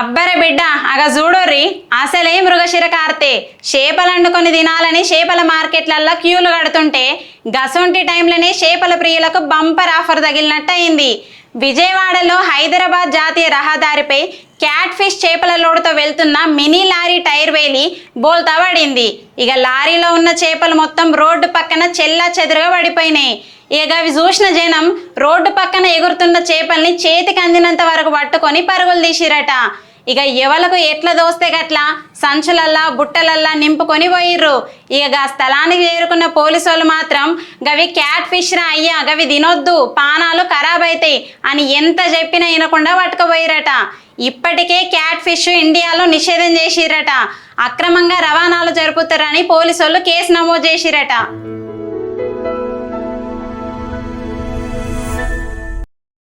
అబ్బరే బిడ్డ అగ చూడోర్రి అసలే మృగశిర కార్తె చేపలండుకొని తినాలని చేపల మార్కెట్లల్లో క్యూలు కడుతుంటే గసొంటి టైంలోనే చేపల ప్రియులకు బంపర్ ఆఫర్ తగిలినట్టు అయింది. విజయవాడలో హైదరాబాద్ జాతీయ రహదారిపై క్యాట్ ఫిష్ చేపల లోడుతో వెళ్తున్న మినీ లారీ టైర్ వేలి బోల్తా పడింది. ఇక లారీలో ఉన్న చేపలు మొత్తం రోడ్డు పక్కన చెల్లా చెదురుగా పడిపోయినాయి. ఇక అవి చూసిన జనం రోడ్డు పక్కన ఎగురుతున్న చేపల్ని చేతికి అందినంత వరకు పట్టుకొని పరుగులు తీసిరట. ఇక ఎవలకు ఎట్లా దోస్తే గట్లా సంచులల్లా బుట్టలల్లా నింపుకొని పోయిర్రు. ఇక ఆ స్థలానికి చేరుకున్న పోలీసు వాళ్ళు మాత్రం గవి క్యాట్ ఫిష్ రా అయ్యా, గవి తినొద్దు, పానాలు ఖరాబ్ అవుతాయి అని ఎంత చెప్పినా వినకుండా పట్టుకుపోయిరట. ఇప్పటికే క్యాట్ ఫిష్ ఇండియాలో నిషేధం చేసిరట. అక్రమంగా రవాణాలు జరుపుతారని పోలీసు వాళ్ళు కేసు నమోదు చేసిరట.